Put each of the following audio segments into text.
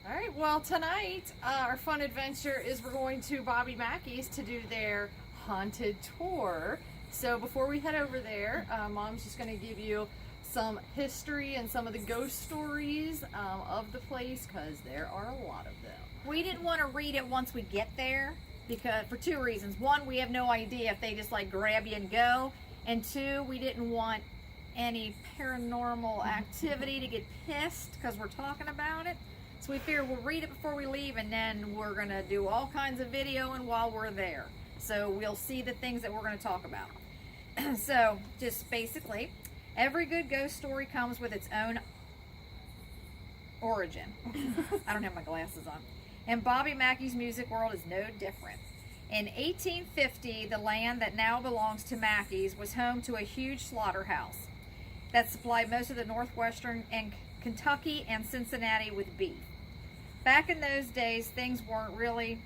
All right, well, tonight our fun adventure is we're going to Bobby MacKey's to do their haunted tour. So before we head over there, Mom's just going to give you some history and some of the ghost stories of the place, because there are a lot of them. We didn't want to read it once we get there because for two reasons. One, we have no idea if they just like grab you and go. And two, we didn't want any paranormal activity to get pissed because we're talking about it. So we figured we'll read it before we leave, and then we're going to do all kinds of videoing while we're there. So we'll see the things that we're going to talk about. So just basically, every good ghost story comes with its own origin. I don't have my glasses on. And Bobby MacKey's music world is no different. In 1850, the land that now belongs to MacKey's was home to a huge slaughterhouse that supplied most of the northwestern and Kentucky and Cincinnati with beef. Back in those days, things weren't really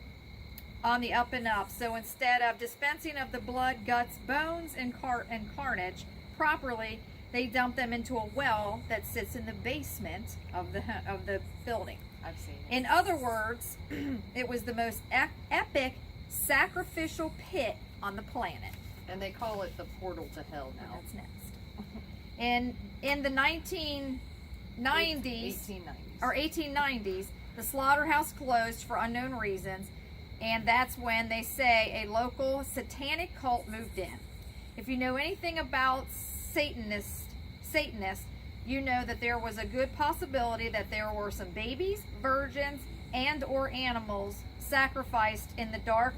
on the up and up, so instead of dispensing of the blood, guts, bones, and carnage properly, they dumped them into a well that sits in the basement of the building. I've seen it. In other words, it was the most epic sacrificial pit on the planet. And they call it the portal to hell now. That's next. In the 1890s, 1890s, the slaughterhouse closed for unknown reasons, and that's when they say a local satanic cult moved in. If you know anything about Satanists, you know that there was a good possibility that there were some babies, virgins, and or animals sacrificed in the dark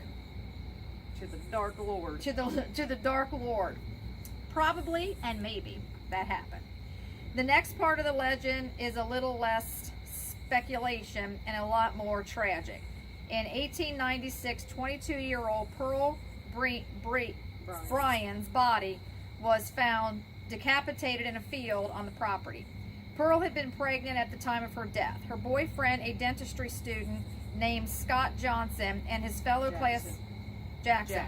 To the Dark Lord. to the Dark Lord. Probably and maybe that happened. The next part of the legend is a little less speculation and a lot more tragic. In 1896, 22-year-old Pearl Bryan's body was found decapitated in a field on the property. Pearl had been pregnant at the time of her death. Her boyfriend, a dentistry student named Scott Johnson, and his fellow Jackson.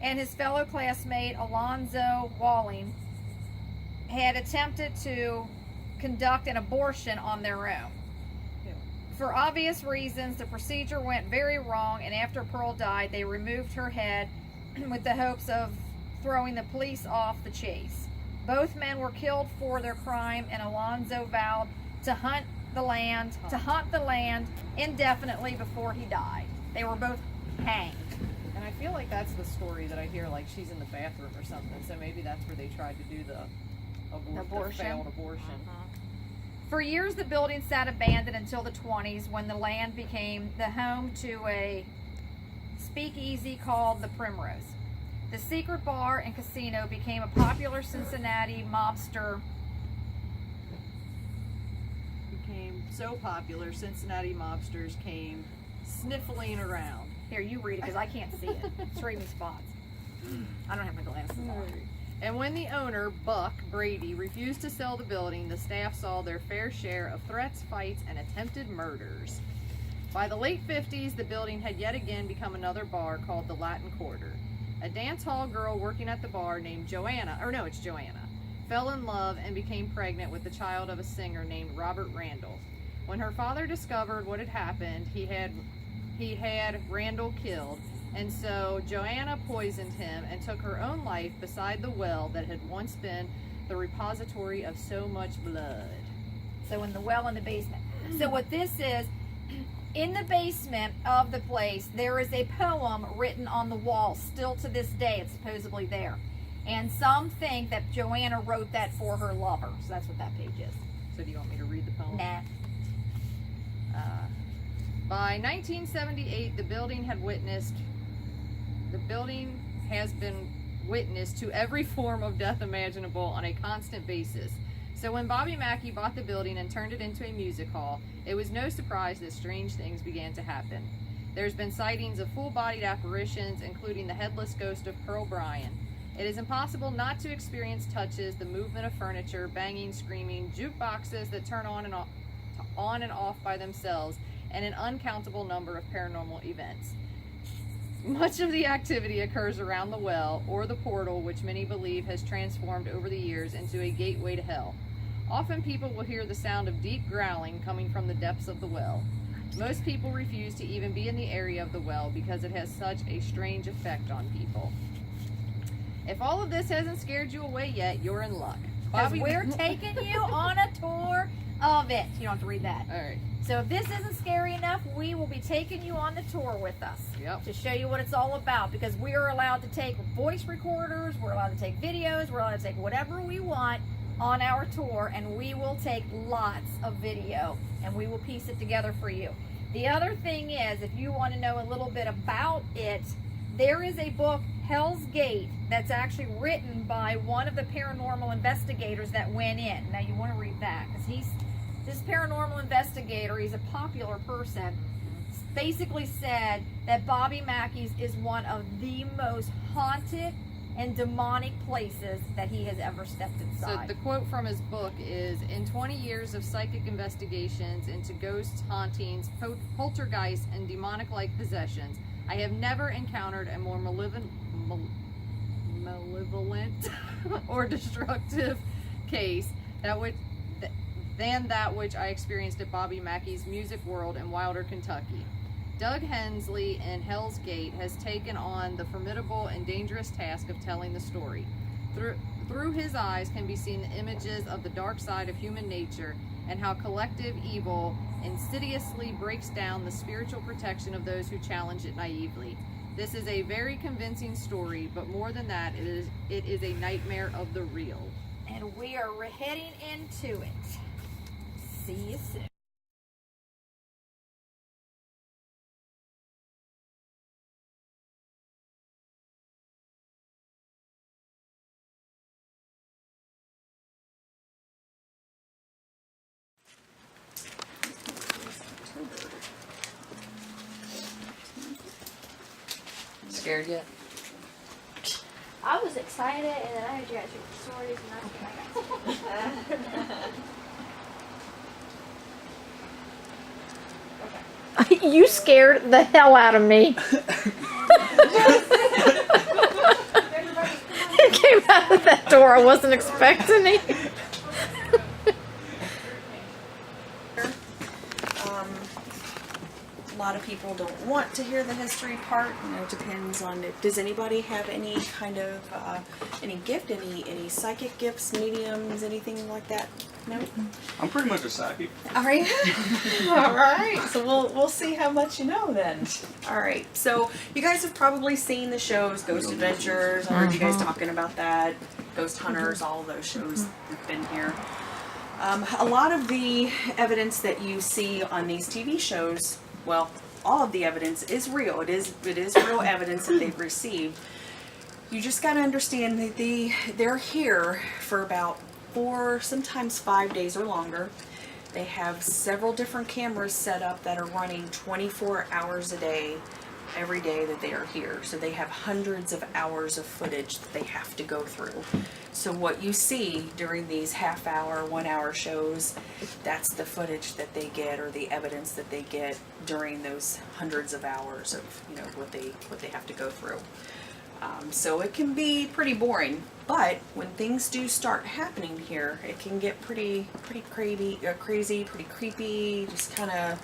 And his fellow classmate Alonzo Walling had attempted to conduct an abortion on their own. For obvious reasons, the procedure went very wrong, and after Pearl died, they removed her head with the hopes of throwing the police off the chase. Both men were killed for their crime, and Alonzo vowed to hunt the land indefinitely before he died. They were both hanged. And I feel like that's the story that I hear, like she's in the bathroom or something. So maybe that's where they tried to do the Abortion. failed abortion. For years, the building sat abandoned until the 20s, when the land became the home to a speakeasy called the Primrose. The secret bar and casino became a popular Cincinnati mobster. Became so popular, Cincinnati mobsters came sniffling around. Here, you read it because I can't see it. It's reading spots. I don't have my glasses on. And when the owner, Buck Brady, refused to sell the building, the staff saw their fair share of threats, fights, and attempted murders. By the late 50s, the building had yet again become another bar called the Latin Quarter. A dance hall girl working at the bar named Joanna, fell in love and became pregnant with the child of a singer named Robert Randall. When her father discovered what had happened, he had Randall killed, and so Joanna poisoned him and took her own life beside the well that had once been the repository of so much blood. So in the well in the basement. So what this is, in the basement of the place, there is a poem written on the wall. Still to this day, it's supposedly there. And some think that Joanna wrote that for her lover. So that's what that page is. So do you want me to read the poem? Nah. By 1978, the building has been witness to every form of death imaginable on a constant basis. So when Bobby Mackey bought the building and turned it into a music hall, it was no surprise that strange things began to happen. There's been sightings of full-bodied apparitions, including the headless ghost of Pearl Bryan. It is impossible not to experience touches, the movement of furniture, banging, screaming, jukeboxes that turn on and off by themselves, and an uncountable number of paranormal events. Much of the activity occurs around the well, or the portal, which many believe has transformed over the years into a gateway to hell. Often people will hear the sound of deep growling coming from the depths of the well. Most people refuse to even be in the area of the well because it has such a strange effect on people. If all of this hasn't scared you away yet, you're in luck. Because we're taking you on a tour of it. You don't have to read that. All right. So if this isn't scary enough, we will be taking you on the tour with us. Yep. To show you what it's all about, because we are allowed to take voice recorders, we're allowed to take videos, we're allowed to take whatever we want on our tour, and we will take lots of video and we will piece it together for you. The other thing is, if you want to know a little bit about it, there is a book, Hell's Gate, that's actually written by one of the paranormal investigators that went in. Now you want to read that, because this paranormal investigator, he's a popular person, basically said that Bobby MacKey's is one of the most haunted and demonic places that he has ever stepped inside. So the quote from his book is, in 20 years of psychic investigations into ghosts, hauntings, poltergeists, and demonic-like possessions, I have never encountered a more malevolent or destructive case than that which I experienced at Bobby MacKey's Music World in Wilder, Kentucky. Doug Hensley in Hell's Gate has taken on the formidable and dangerous task of telling the story. Through his eyes can be seen the images of the dark side of human nature and how collective evil insidiously breaks down the spiritual protection of those who challenge it naively. This is a very convincing story, but more than that, it is a nightmare of the real. And we are heading into it. See you soon. Scared yet? I was excited, and then I heard you guys your stories, and I got You scared the hell out of me. You came out of that door. I wasn't expecting it. A lot of people don't want to hear the history part. You know, it depends on it. Does anybody have any kind of any gift, any psychic gifts, mediums, anything like that? No. I'm pretty much a psychic. Are you? All right. So we'll see how much you know then. All right. So you guys have probably seen the shows Ghost Adventures. I heard you guys talking about that. Ghost Hunters. All of those shows have been here. A lot of the evidence that you see on these TV shows, well, all of the evidence is real. It is real evidence that they've received. You just got to understand that they're here for about 4, sometimes 5 days or longer. They have several different cameras set up that are running 24 hours a day, every day that they are here. So they have hundreds of hours of footage that they have to go through. So what you see during these half-hour, 1-hour shows, that's the footage that they get, or the evidence that they get during those hundreds of hours of, you know, what they have to go through. So it can be pretty boring, but when things do start happening here, it can get pretty crazy, pretty creepy, just kind of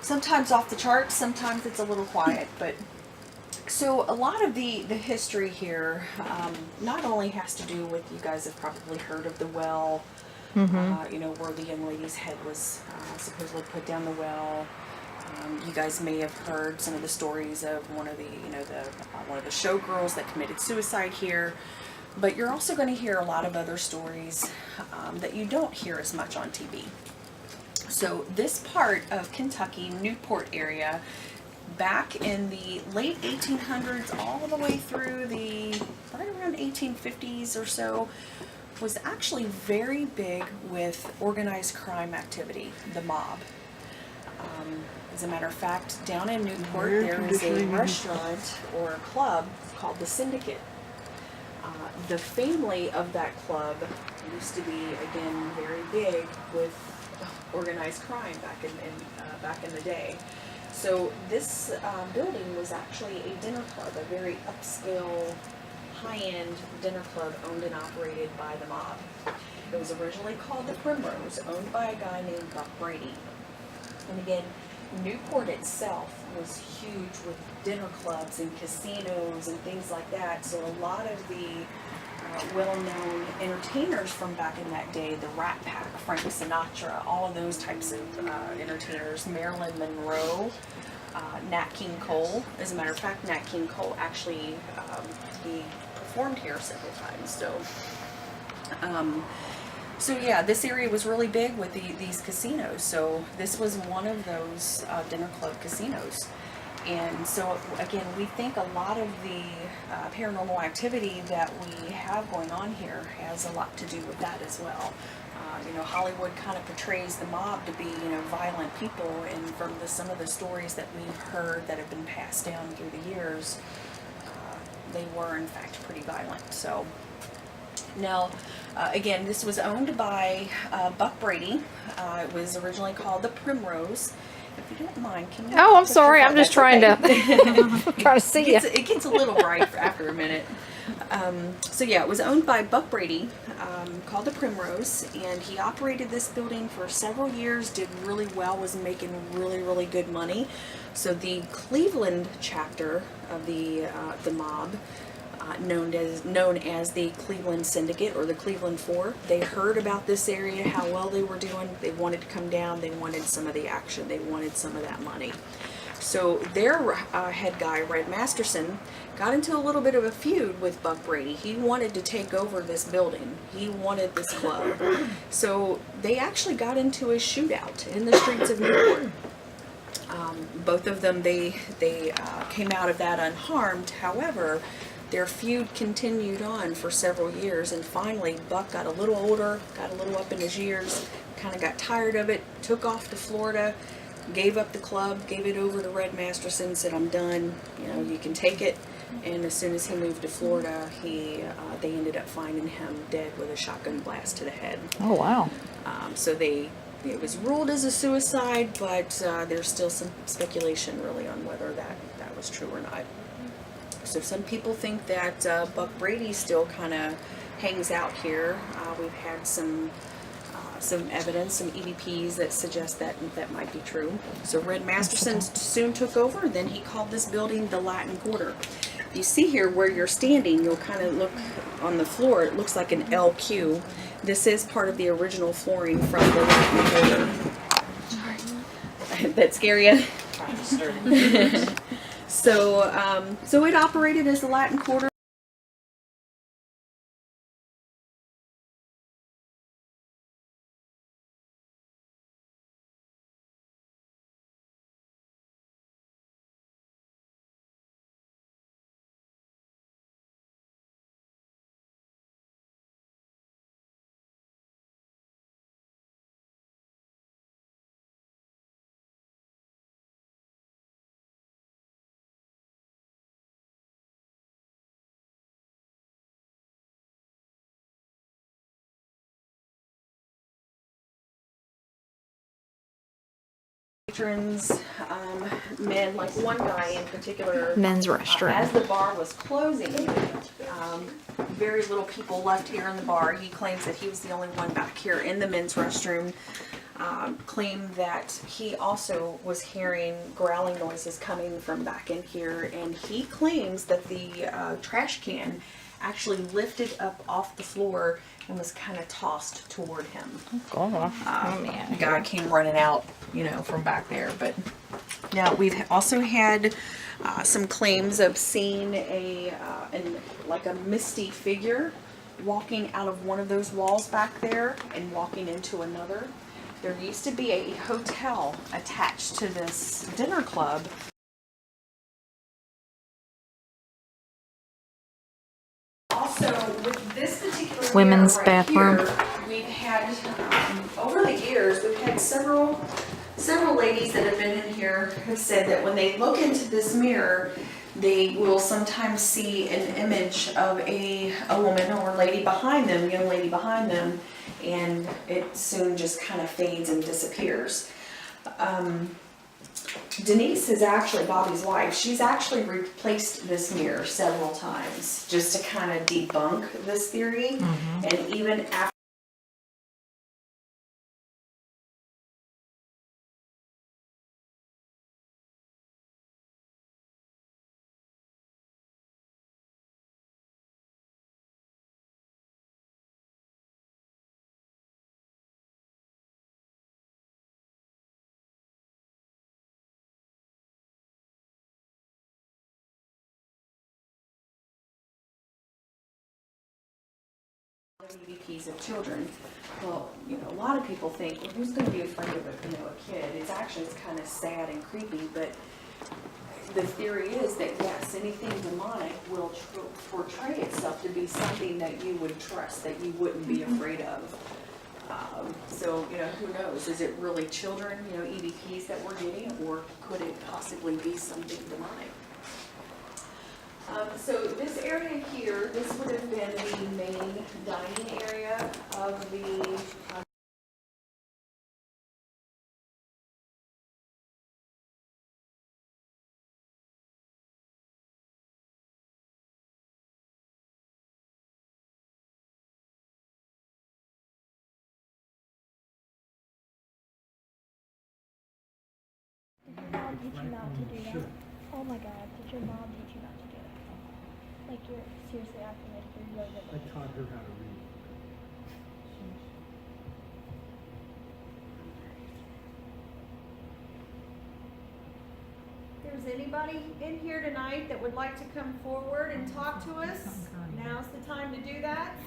sometimes off the charts, sometimes it's a little quiet, but so a lot of the history here not only has to do with, you guys have probably heard of the well, you know, where the young lady's head was supposedly put down the well. You guys may have heard some of the stories of one of the, you know, one of the showgirls that committed suicide here. But you're also going to hear a lot of other stories that you don't hear as much on TV. So this part of Kentucky, Newport area, back in the late 1800s all the way through the right around 1850s or so, was actually very big with organized crime activity, the mob. As a matter of fact, down in Newport there is a restaurant or a club called the Syndicate. The family of that club used to be, again, very big with organized crime back in the day. So this building was actually a dinner club, a very upscale, high-end dinner club owned and operated by the mob. It was originally called the Primrose, owned by a guy named Buck Brady. And again, Newport itself was huge with dinner clubs and casinos and things like that. So a lot of the well-known entertainers from back in that day, the Rat Pack, Frank Sinatra, all of those types of entertainers, Marilyn Monroe, Nat King Cole. As a matter of fact, Nat King Cole actually he performed here several times. So yeah, this area was really big with these casinos. So this was one of those dinner club casinos. And so again, we think a lot of the paranormal activity that we have going on here has a lot to do with that as well. You know, Hollywood kind of portrays the mob to be, you know, violent people, and from some of the stories that we've heard that have been passed down through the years, they were in fact pretty violent. So now, again, this was owned by Buck Brady. It was originally called the Primrose. If you don't mind, can you? Oh, I'm sorry. I'm just trying to trying to see you. It gets a little bright after a minute. So yeah, it was owned by Buck Brady, called the Primrose, and he operated this building for several years, did really well, was making really, really good money. So the Cleveland chapter of the mob, known as the Cleveland Syndicate or the Cleveland Four, they heard about this area, how well they were doing. They wanted to come down. They wanted some of the action. They wanted some of that money. So their head guy, Red Masterson, got into a little bit of a feud with Buck Brady. He wanted to take over this building. He wanted this club. So they actually got into a shootout in the streets of Newport. Both of them, they came out of that unharmed. However, their feud continued on for several years, and finally Buck got a little older, got a little up in his years, kind of got tired of it, took off to Florida, gave up the club, gave it over to Red Masterson, said, "I'm done, you know, you can take it." And as soon as he moved to Florida, they ended up finding him dead with a shotgun blast to the head. Oh, wow. So it was ruled as a suicide, but there's still some speculation really on whether that was true or not. So some people think that Buck Brady still kind of hangs out here. We've had some evidence, some EVPs that suggest that might be true. So Red Masterson soon took over. Then he called this building the Latin Quarter. You see here where you're standing, you'll kind of look on the floor. It looks like an LQ. This is part of the original flooring from the Latin Quarter. That scare you? So it operated as the Latin Quarter. Patrons, men, like one guy in particular, Men's restroom. as the bar was closing, very little people left here in the bar. He claims that he was the only one back here in the men's restroom. Claimed that he also was hearing growling noises coming from back in here, and he claims that the trash can actually lifted up off the floor and was kind of tossed toward him. Oh, man. The guy came running out, you know, from back there. But now we've also had some claims of seeing like a misty figure walking out of one of those walls back there and walking into another. There used to be a hotel attached to this dinner club. Also, with this particular Women's mirror bathroom. here, we've had over the years we've had several ladies that have been in here have said that when they look into this mirror, they will sometimes see an image of a woman or lady behind them, young lady behind them, and it soon just kind of fades and disappears. Denise is actually Bobby's wife. She's actually replaced this mirror several times just to kind of debunk this theory. And even after EVPs of children, well, a lot of people think, well, who's going to be afraid of a kid? It's actually kind of sad and creepy, but the theory is that yes, anything demonic will portray itself to be something that you would trust, that you wouldn't be afraid of. So, who knows? Is it really children, EVPs that we're getting, or could it possibly be something demonic? So this area here, this would have been the main dining area of the Did your mom teach you not to do that? Oh my god, did your mom teach you not to do that? Like you're seriously acting like you're yoga. I taught her how to read. If there's anybody in here tonight that would like to come forward and talk to us, now's the time to do that.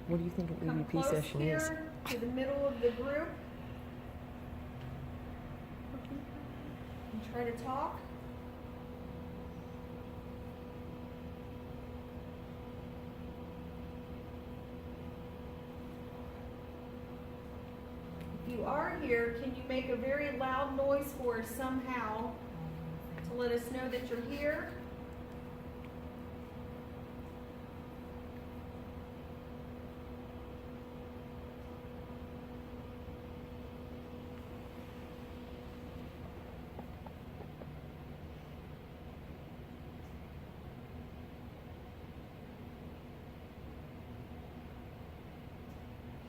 What do you think an Come EVP close session is? here to the middle of the group and try to talk. If you are here, can you make a very loud noise for us somehow to let us know that you're here?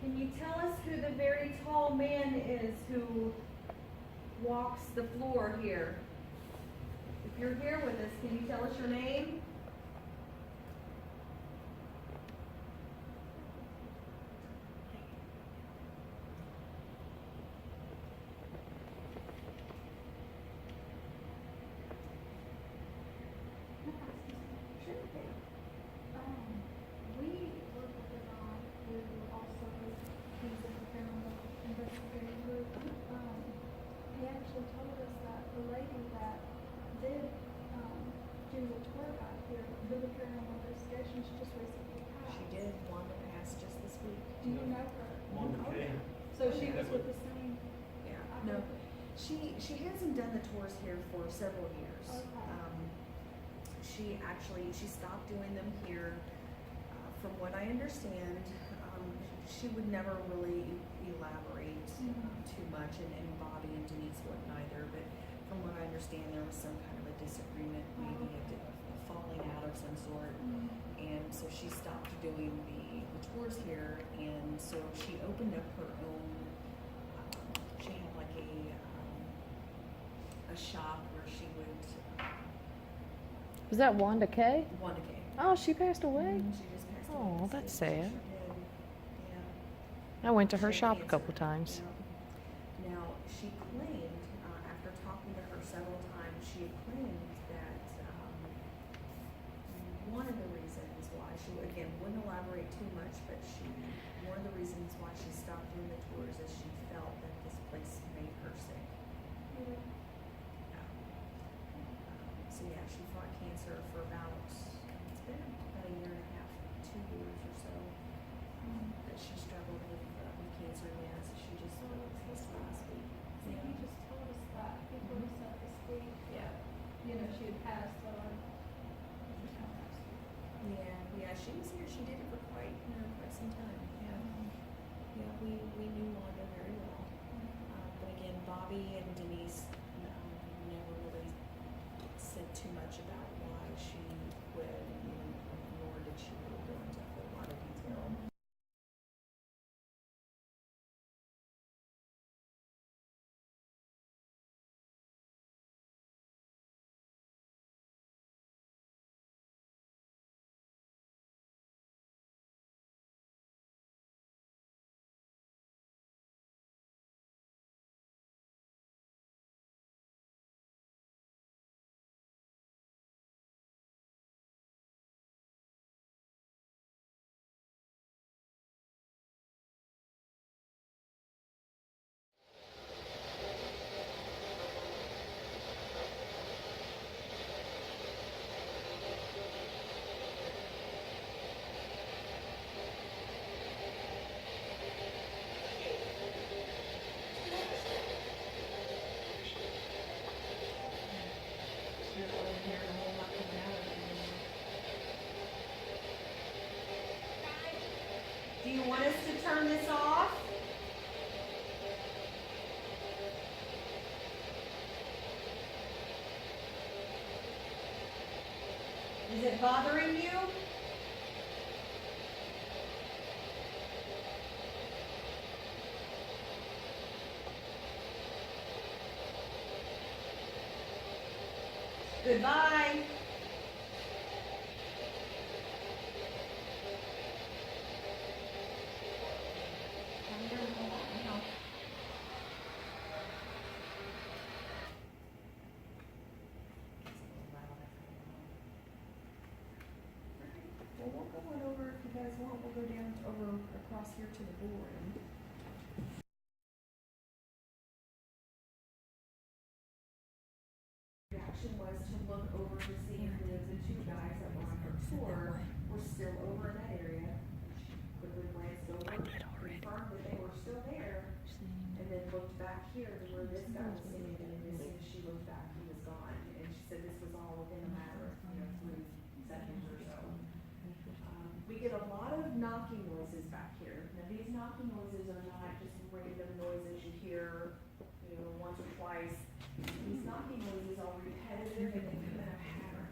Can you tell us who the very tall man is who walks the floor here? If you're here with us, can you tell us your name? We work with a guy who also he's in the paranormal investigating group. He actually told us that the lady that did do the tour guide here for the paranormal investigation, she just recently passed. She did. Wanda passed just this week. Do you know her? Wanda Kay. So she was with the same. Yeah. No, she hasn't done the tours here for several years. Okay. She stopped doing them here. From what I understand, she would never really elaborate too much, and Bobby and Denise wouldn't either. But from what I understand, there was some kind of a disagreement, maybe a falling out of some sort, and so she stopped doing the tours here, and so she opened up her own. She had like a shop where she would. Was that Wanda Kay? Wanda Kay. Oh, she passed away? She just passed away. Oh, this that's week. She sad. sure did. Yeah. I went to her She shop had a couple cancer. times. Yeah. Now, she claimed, after talking to her several times, she had claimed that one of the reasons why she, again, wouldn't elaborate too much, but one of the reasons why she stopped doing the tours is she felt that this place made her sick. Yeah. So yeah, she fought cancer for it's been about a year and a half, 2 years or so, that she struggled with cancer. Yeah, so she just this last week. So you just told us that before we set this week. Yeah. You know, she had passed, so I. Yeah, she was here. She did it for quite some time. Yeah, we knew Wanda very well. But again, Bobby and Denise turn this off? Is it bothering you? Goodbye. Well, we'll go on over, if you guys want, we'll go down over across here to the boardroom. Reaction was to look over to see if the two guys that were on her tour were still over in that area. Quickly glanced over, confirmed that they were still there, and then looked back here to where this guy was sitting, and as soon as she looked back, he was gone. And she said this was all within a matter of, 3 seconds or so. We get a lot of knocking noises back here. Now these knocking noises are not just random noises you hear, once or twice. These knocking noises are repetitive and they come in a pattern.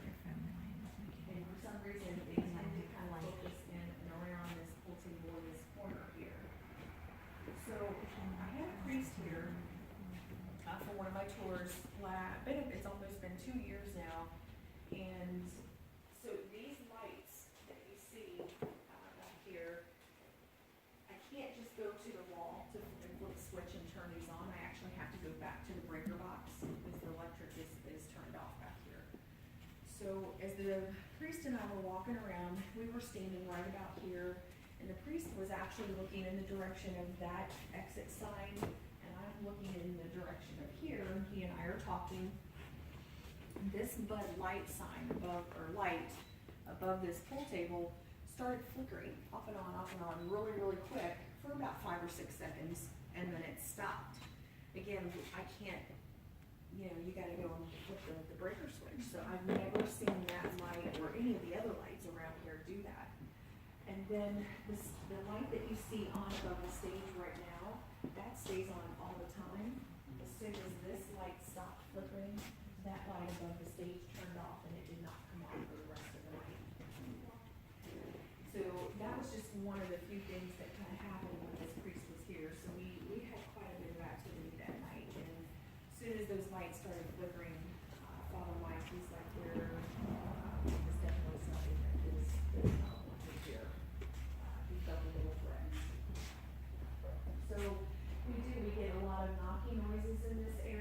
And for some reason, they tend to kind of focus in and around this pool table in this corner here. So I had a priest here for one of my tours. It's almost been 2 years now. And so these lights that you see back here, I can't just go to the wall to flip a switch and turn these on. I actually have to go back to the breaker box because the electric is turned off back here. So as the priest and I were walking around, we were standing right about here, and the priest was actually looking in the direction of that exit sign, and I'm looking in the direction of here, and he and I are talking. This Bud Light sign light above this pool table started flickering off and on really, really quick for about 5 or 6 seconds, and then it stopped. Again, I can't, you gotta go and flip the breaker switch, so I've never seen that light or any of the other lights around here do that. And then the light that you see on above the stage right now, that stays on all the time. As soon as this light stopped flickering, that light above the stage turned off and it did not come on for the rest of the night. So that was just one of the few things that kind of happened when this priest was here. So we had quite a bit of activity that night, and as soon as those lights started flickering, Father Mike, he's like, this definitely something that is not wanted here. He felt a little threatened. So we get a lot of knocking noises in this area.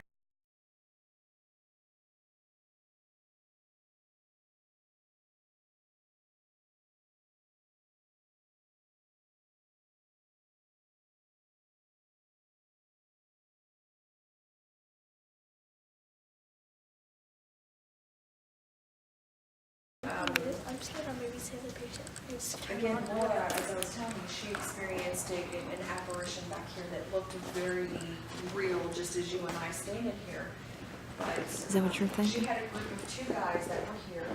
I'm just gonna maybe say the patient is Again, Laura, as I was telling you, she experienced an apparition back here that looked very real, just as you and I standing here. But Is that what you're she thinking? had a group of 2 guys that were here,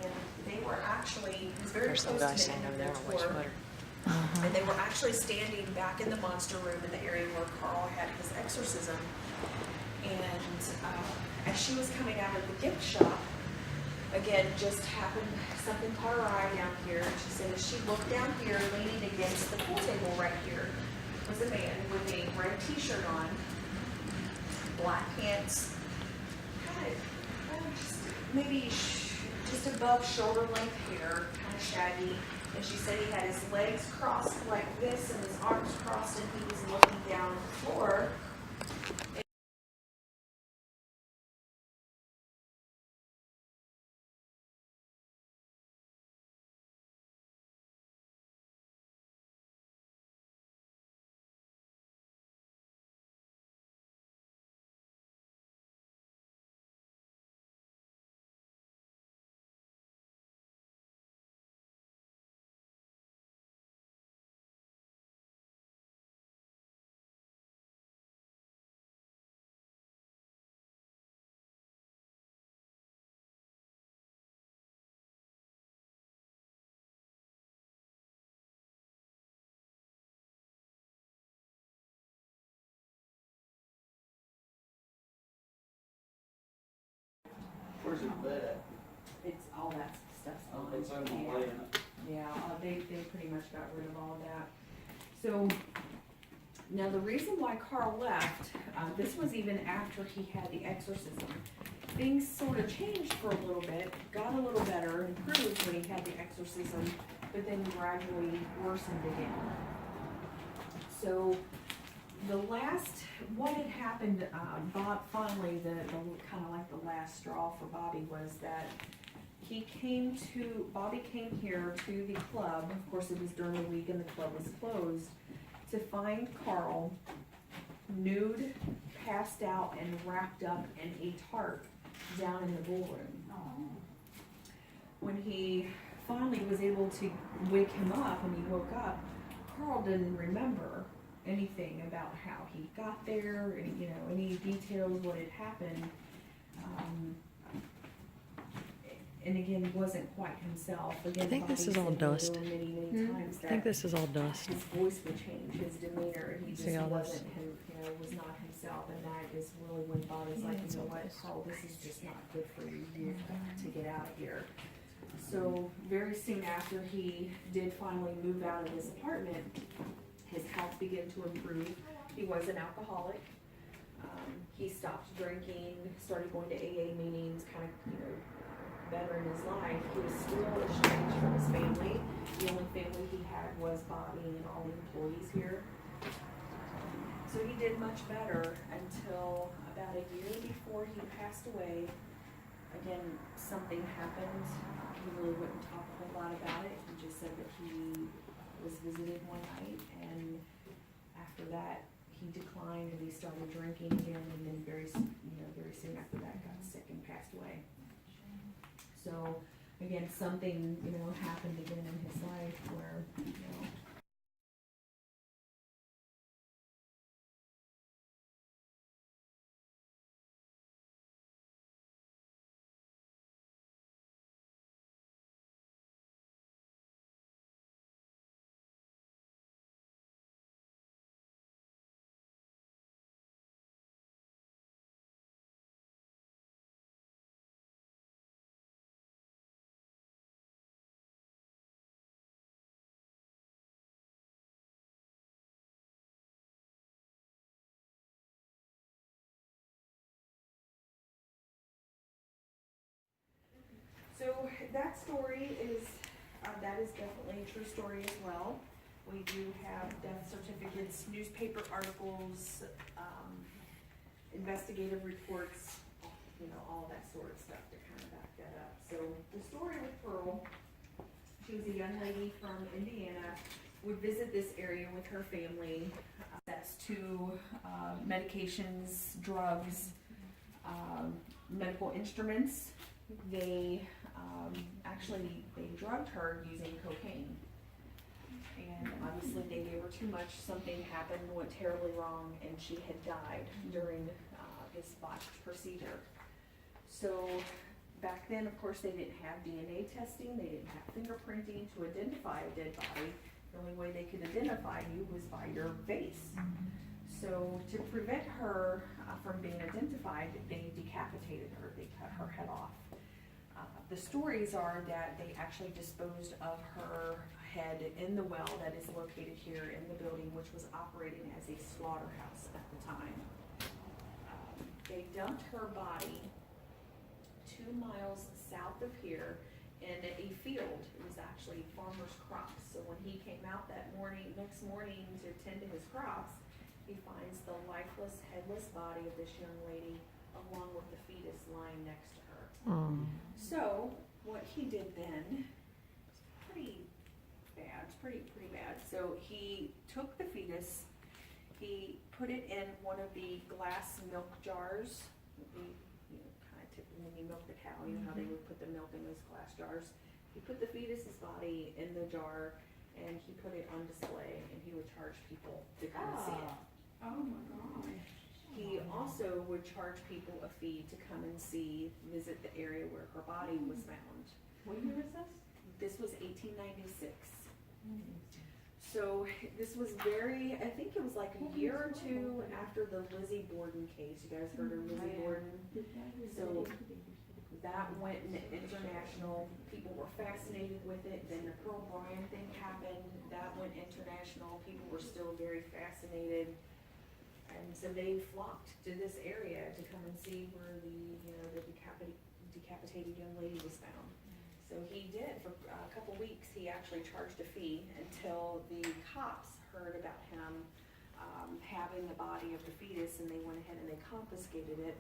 and they were actually very There's some close guy to the standing end over of there their in a white tour. sweater. And they were actually standing back in the monster room in the area where Carl had his exorcism. And as she was coming out of the gift shop, again, just happened, something caught her eye down here. And she said as she looked down here, leaning against the pool table right here, was a man with a red t-shirt on, black pants, kind of just maybe just above shoulder length hair, kind of shaggy. And she said he had his legs crossed like this and his arms crossed, and he was looking down the floor. Where's his bed at? It's all that stuff's Oh, on. it's on the Yeah. way in it. Yeah, they pretty much got rid of all that. So, now the reason why Carl left, this was even after he had the exorcism. Things sort of changed for a little bit, got a little better, improved when he had the exorcism, but then gradually worsened again. So, what had happened, Bob, finally, the kind of like the last straw for Bobby was that Bobby came here to the club, of course it was during the week and the club was closed, to find Carl nude, passed out, and wrapped up in a tarp down in the ballroom. When he finally was able to wake him up and he woke up, Carl didn't remember anything about how he got there, any details, what had happened. And again, wasn't quite himself. Again, I think this is Bobby all said dust. many times I think that this is all dust. his voice would change, his demeanor, he See just all this? wasn't him, was not himself, and that is really when Bobby's like, you know what, Carl, this is just not good for you, you've got to get out of here. So, very soon after he did finally move out of his apartment, his health began to improve. He was an alcoholic. He stopped drinking, started going to AA meetings, kind of, better in his life. He was still estranged from his family. The only family he had was Bobby and all the employees here. So he did much better until about a year before he passed away. Again, something happened. He really wouldn't talk a whole lot about it. He just said that he was visited one night, and after that, he declined and he started drinking again, and then very soon after that, got sick and passed away. So, again, something, happened again in his life where, So that story is definitely a true story as well. We do have death certificates, newspaper articles, investigative reports, all that sort of stuff to kind of back that up. So the story with Pearl, she was a young lady from Indiana, would visit this area with her family. That's to medications, drugs, medical instruments. They they drugged her using cocaine, and obviously they gave her too much. Something happened, went terribly wrong, and she had died during this botched procedure. So back then, of course, they didn't have DNA testing, they didn't have fingerprinting to identify a dead body. The only way they could identify you was by your face. So to prevent her from being identified, they decapitated her, they cut her head off. The stories are that they actually disposed of her head in the well that is located here in the building, which was operating as a slaughterhouse at the time. They dumped her body 2 miles south of here in a field. It was actually farmer's crops. So when he came out next morning to tend to his crops, he finds the lifeless, headless body of this young lady along with the fetus lying next to her. So what he did then, pretty bad, it's pretty bad. So he took the fetus, he put it in one of the glass milk jars, kind of typically when you milk the cow, how they would put the milk in those glass jars. He put the fetus's body in the jar and he put it on display, and he would charge people to come and see it. Oh my gosh. He also would charge people a fee to come and visit the area where her body was found. What year is this? This was 1896. So this was I think it was like a year or two after the Lizzie Borden case. You guys heard of Lizzie Borden? So That went international. People were fascinated with it. Then the Pearl Bryan thing happened. That went international. People were still very fascinated. And so they flocked to this area to come and see where the decapitated young lady was found. So he did, for a couple weeks, he actually charged a fee until the cops heard about him having the body of the fetus, and they went ahead and they confiscated it.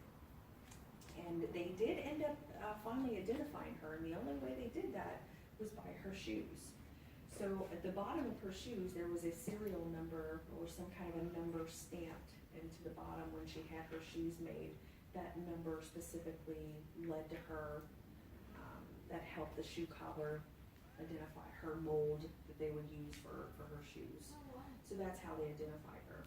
And they did end up finally identifying her, and the only way they did that was by her shoes. So at the bottom of her shoes, there was a serial number or some kind of a number stamped into the bottom when she had her shoes made. That number specifically led to her, that helped the shoe cobbler identify her mold that they would use for her shoes. So that's how they identified her.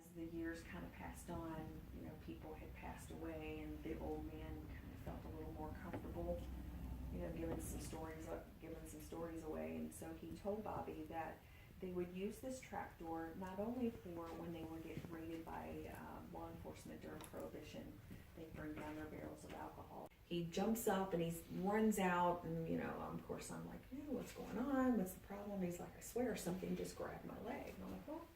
As the years kind of passed on, people had passed away, and the old man kind of felt a little more comfortable, giving some stories away. And so he told Bobby that they would use this trapdoor not only for when they would get raided by law enforcement during Prohibition, they'd bring down their barrels of alcohol. He jumps up and he runs out, and of course I'm like, what's going on? What's the problem? He's like, I swear something just grabbed my leg. And I'm like, well,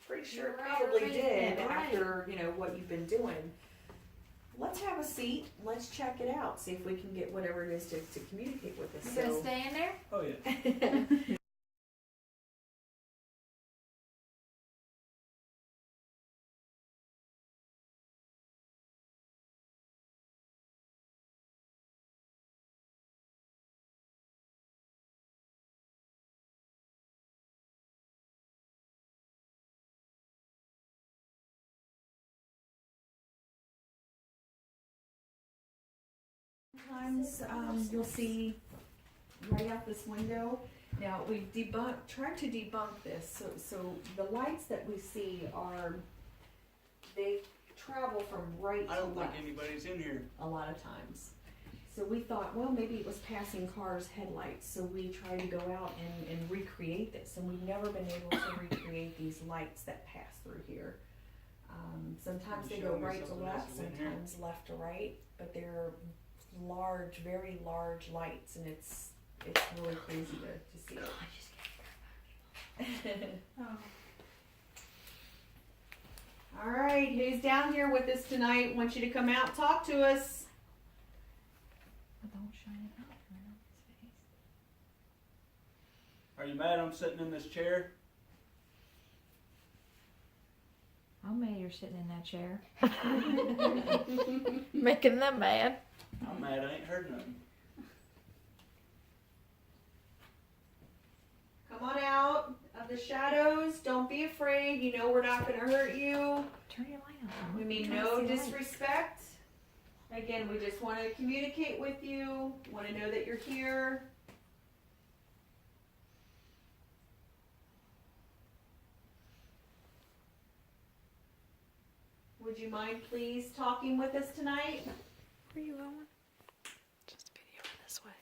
pretty sure it probably did after, what you've been doing. Let's have a seat. Let's check it out. See if we can get whatever it is to communicate with us. You gonna stay in there? Oh yeah. Sometimes you'll see right out this window. Now we've tried to debunk this. So the lights that we see they travel from right I to don't think left anybody's in here. a lot of times. So we thought, well, maybe it was passing cars' headlights. So we tried to go out and recreate this, and we've never been able to recreate these lights that pass through here. Sometimes Can they you go show me right to something left, else in here? sometimes left to right, but they're large, very large lights, and it's really crazy to see it. All right, who's down here with us tonight? Want you to come out and talk to us. Don't shine it out right on his face. Are you mad I'm sitting in this chair? I'm mad you're sitting in that chair. Making them mad. I'm mad I ain't heard nothing. Come on out of the shadows. Don't be afraid. We're not going to hurt you. Turn your light on. We mean no disrespect. Again, we just want to communicate with you. Want to know that you're here. Would you mind please talking with us tonight? Where are you going? Just video this way.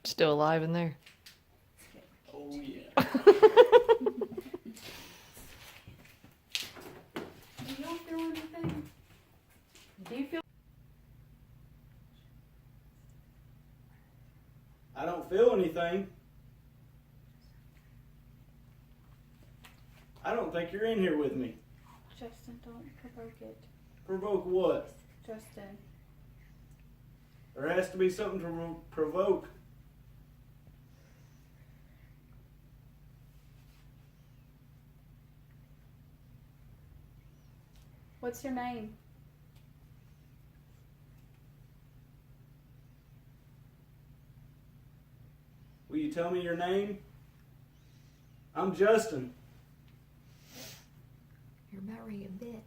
Still alive in there. Oh yeah. Do y'all feel anything? Do you feel? I don't feel anything. I don't think you're in here with me. Justin, don't provoke it. Provoke what? Justin. There has to be something to provoke. What's your name? Will you tell me your name? I'm Justin. You're about ready to bit.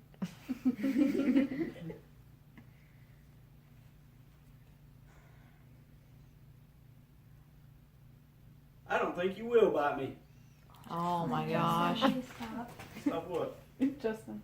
I don't think you will bite me. Oh my gosh. Please stop. Stop what? Justin.